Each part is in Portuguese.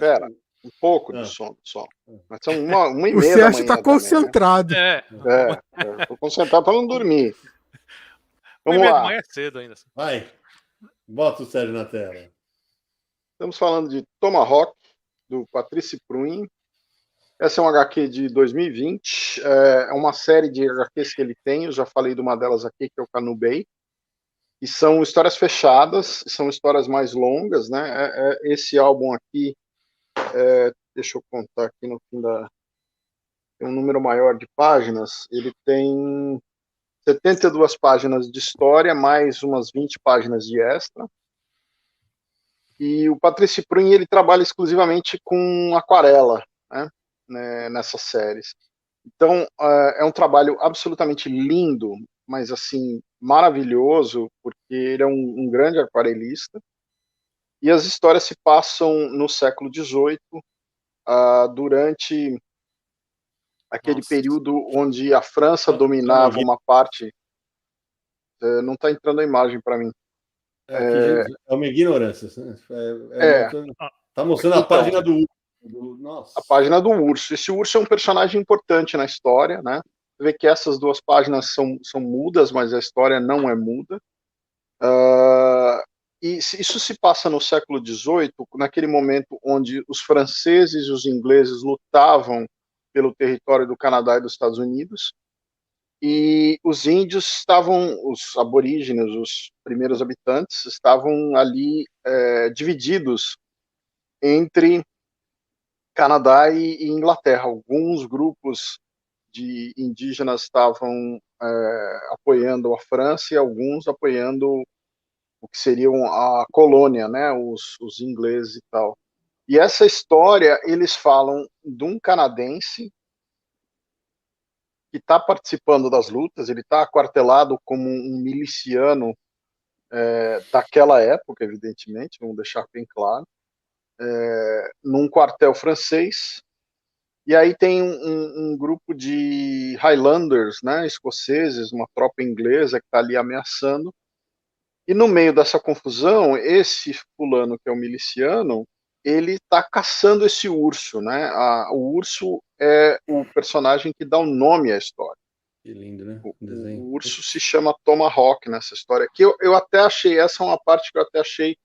Pera, um pouco de Ah. sono só. Mas são 1h30 O da Sérgio manhã tá também, né? concentrado. Eu tô concentrado pra não dormir. Vamos 1h30 da lá. manhã é cedo ainda. Vai. Bota o Sérgio na tela. Estamos falando de Tomahawk, do Patrice Pruin. Essa é uma HQ de 2020. É uma série de HQs que ele tem. Eu já falei de uma delas aqui, que é o Canu Bay. E são histórias fechadas, são histórias mais longas, né? Esse álbum aqui, deixa eu contar aqui no fim tem um número maior de páginas. Ele tem 72 páginas de história, mais umas 20 páginas de extra. E o Patrice Pruin, ele trabalha exclusivamente com aquarela, né, nessas séries. Então, é um trabalho absolutamente lindo, mas assim, maravilhoso, porque ele é um grande aquarelista. E as histórias se passam no século XVIII, durante aquele período onde a França dominava uma parte. Não está entrando a imagem para mim. É uma ignorância. Tá mostrando Então, a página do Nossa. A página do urso. Esse urso é um personagem importante na história, né? Você vê que essas duas páginas são mudas, mas a história não é muda. E isso se passa no século XVIII, naquele momento onde os franceses e os ingleses lutavam pelo território do Canadá e dos Estados Unidos, e os índios estavam, os aborígenes, os primeiros habitantes, estavam ali divididos entre Canadá e Inglaterra. Alguns grupos de indígenas estavam apoiando a França e alguns apoiando o que seriam a colônia, né, os ingleses e tal. E essa história, eles falam de um canadense que está participando das lutas, ele está aquartelado como um miliciano daquela época, evidentemente, vamos deixar bem claro, num quartel francês. E aí tem um grupo de Highlanders, né, escoceses, uma tropa inglesa que está ali ameaçando. E no meio dessa confusão, esse fulano que é o miliciano, ele está caçando esse urso, né? O urso é o personagem que dá o nome à história. Que lindo, né? O urso se chama Tomahawk nessa história. Que eu até achei, essa é uma parte que eu até achei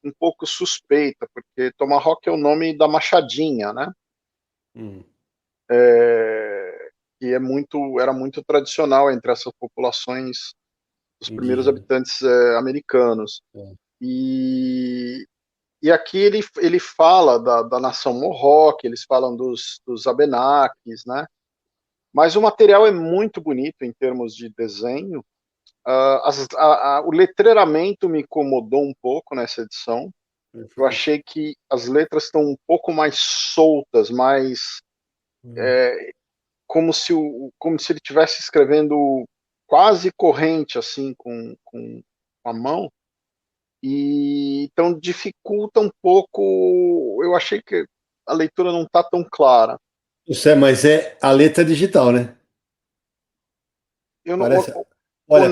um pouco suspeita, porque Tomahawk é o nome da machadinha, né? Que era muito tradicional entre essas populações dos primeiros habitantes americanos. E aqui ele fala da nação Mohawk, eles falam dos Abenakis, né? Mas o material é muito bonito em termos de desenho. O letreiramento me incomodou um pouco nessa edição. Eu achei que as letras estão um pouco mais soltas, mais como se ele estivesse escrevendo quase corrente assim com a mão. E então dificulta um pouco. Eu achei que a leitura não está tão clara. Mas é a letra digital, né? Eu não, Parece. Olha,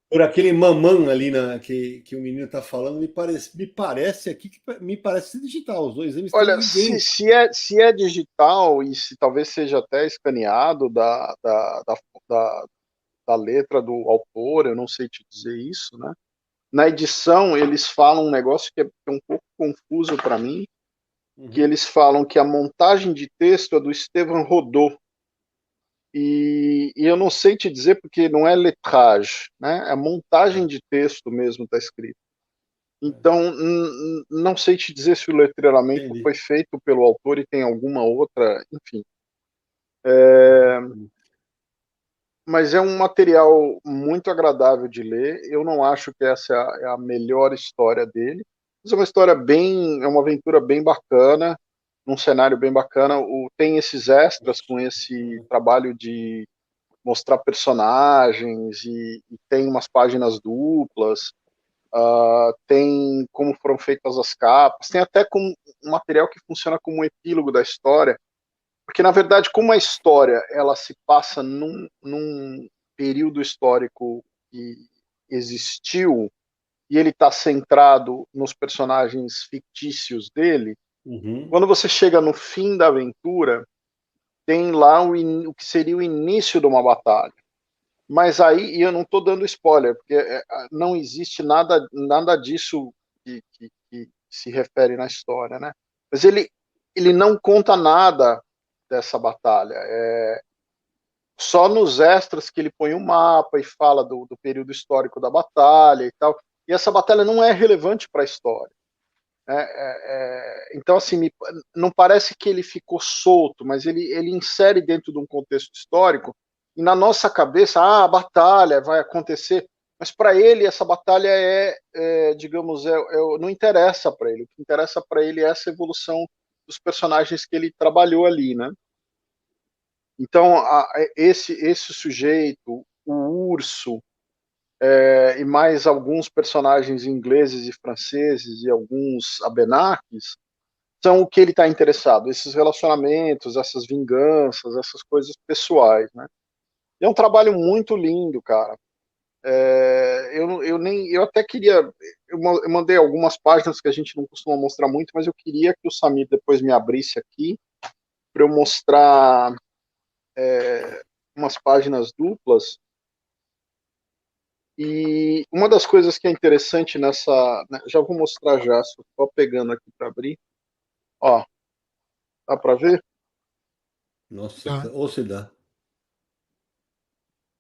por aquele mamão ali que o menino está falando, me parece aqui que me parece digital. Os dois eles olha, estão se é digital e se talvez seja até escaneado da letra do autor, eu não sei te dizer isso, né? Na edição eles falam um negócio que é um pouco confuso para mim, que eles falam que a montagem de texto é do Esteban Rodot. E eu não sei te dizer porque não é letrage, né? É montagem de texto mesmo está escrito. Então, não sei te dizer se o letreiramento foi feito pelo autor e tem alguma outra, enfim. Mas é um material muito agradável de ler. Eu não acho que essa é a melhor história dele. Mas é uma história é uma aventura bem bacana, num cenário bem bacana. Tem esses extras com esse trabalho de mostrar personagens e tem umas páginas duplas. Tem como foram feitas as capas, tem até um material que funciona como um epílogo da história, porque na verdade como a história ela se passa num período histórico que existiu e ele está centrado nos personagens fictícios dele, Uhum. Quando você chega no fim da aventura, tem lá o que seria o início de uma batalha. Mas aí, e eu não estou dando spoiler, porque não existe nada disso que se refere na história, né? Mas ele não conta nada dessa batalha. Só nos extras que ele põe um mapa e fala do período histórico da batalha e tal. E essa batalha não é relevante para a história. Então, assim, não parece que ele ficou solto, mas ele insere dentro de um contexto histórico, e na nossa cabeça, a batalha vai acontecer, mas para ele essa batalha digamos, não interessa para ele. O que interessa para ele é essa evolução dos personagens que ele trabalhou ali, né? Então, esse sujeito, o urso, e mais alguns personagens ingleses e franceses e alguns abenakis são o que ele está interessado, esses relacionamentos, essas vinganças, essas coisas pessoais, né? É um trabalho muito lindo, cara. Eu até queria, eu mandei algumas páginas que a gente não costuma mostrar muito, mas eu queria que o Samir depois me abrisse aqui para eu mostrar umas páginas duplas. E uma das coisas que é interessante já vou mostrar já, só pegando aqui para abrir. Ó, dá para ver? Nossa, Tá. ou se dá.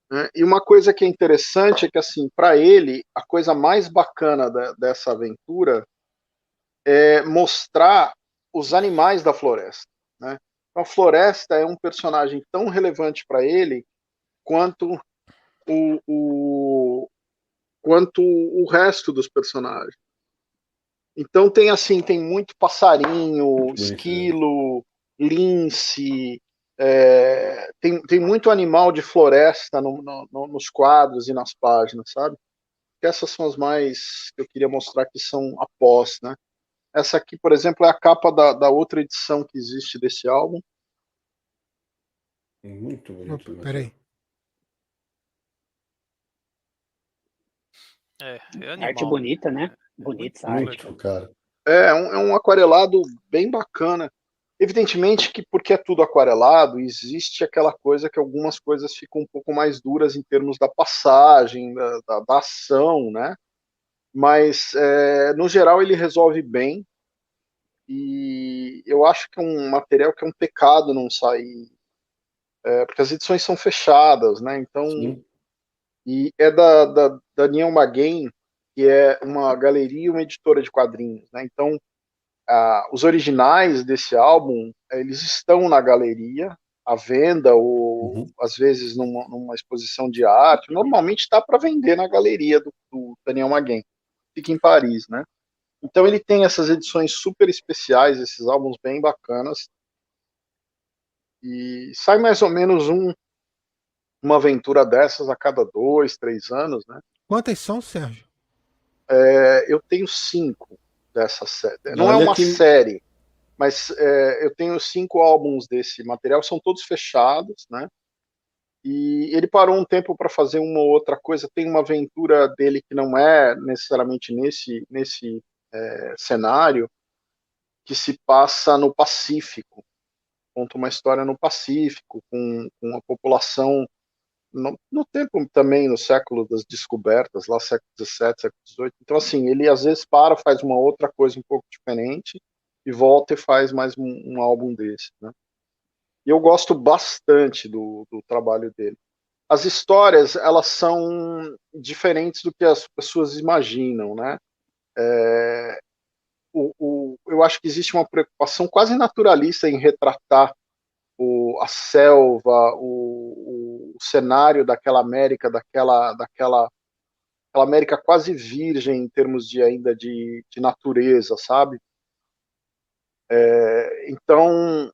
Né? E uma coisa que é interessante é que, assim, para ele, a coisa mais bacana dessa aventura é mostrar os animais da floresta, né? Então, a floresta é um personagem tão relevante para ele quanto o, o, quanto o resto dos personagens. Então tem muito passarinho, Muito bonito mesmo. esquilo, lince, tem muito animal de floresta nos quadros e nas páginas, sabe? Essas são as mais que eu queria mostrar que são após, né? Essa aqui, por exemplo, é a capa da outra edição que existe desse álbum. Muito bonito Opa, mesmo. peraí. É Arte animal, né? bonita, né? É Bonita essa arte. Muito, cara. É um aquarelado bem bacana. Evidentemente que porque é tudo aquarelado, existe aquela coisa que algumas coisas ficam um pouco mais duras em termos da passagem, da ação, né? Mas, no geral, ele resolve bem. E eu acho que é um material que é um pecado não sair, porque as edições são fechadas, né? Então, Sim. e é da Neil Magain, que é uma galeria e uma editora de quadrinhos, né? Então, os originais desse álbum, eles estão na galeria, à venda, ou Uhum. às vezes numa exposição de arte. Normalmente está para vender na galeria do Daniel Maguen, fica em Paris, né? Então ele tem essas edições super especiais, esses álbuns bem bacanas, e sai mais ou menos uma aventura dessas a cada 2, 3 anos, né? Quantas são, Sérgio? Eu tenho 5 dessa série. Não é Olha uma que. série, mas eu tenho 5 álbuns desse material, são todos fechados, né? E ele parou um tempo para fazer uma ou outra coisa. Tem uma aventura dele que não é necessariamente nesse cenário, que se passa no Pacífico. Conta uma história no Pacífico, com a população no tempo também, no século das descobertas, lá século XVII, século XVIII. Então, assim, ele às vezes faz uma outra coisa um pouco diferente e volta e faz mais um álbum desse, né? E eu gosto bastante do trabalho dele. As histórias, elas são diferentes do que as pessoas imaginam, né? Eu acho que existe uma preocupação quase naturalista em retratar a selva, o cenário daquela América, daquela América quase virgem em termos de natureza, sabe? Então,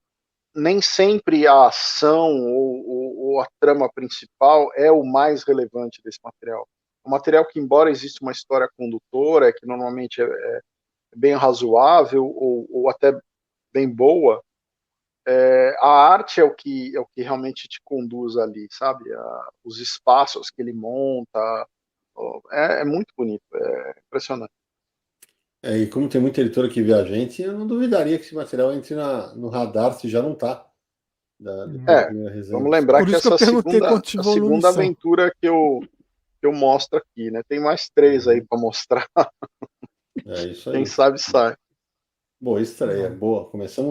nem sempre a ação ou a trama principal é o mais relevante desse material. O material que, embora exista uma história condutora, que normalmente é bem razoável ou até bem boa, a arte é o que realmente te conduz ali, sabe? Os espaços que ele monta, é muito bonito, é impressionante. E como tem muita editora que vê a gente, eu não duvidaria que esse material entre no radar, se já não está, da É, primeira resenha vamos do lembrar Sol. Por que isso que eu essa perguntei segunda, quantos a volumes segunda são. aventura que eu mostro aqui, né? Tem mais 3 aí para mostrar. É isso Quem aí. sabe sai. Boa estreia, Não. boa. Começamos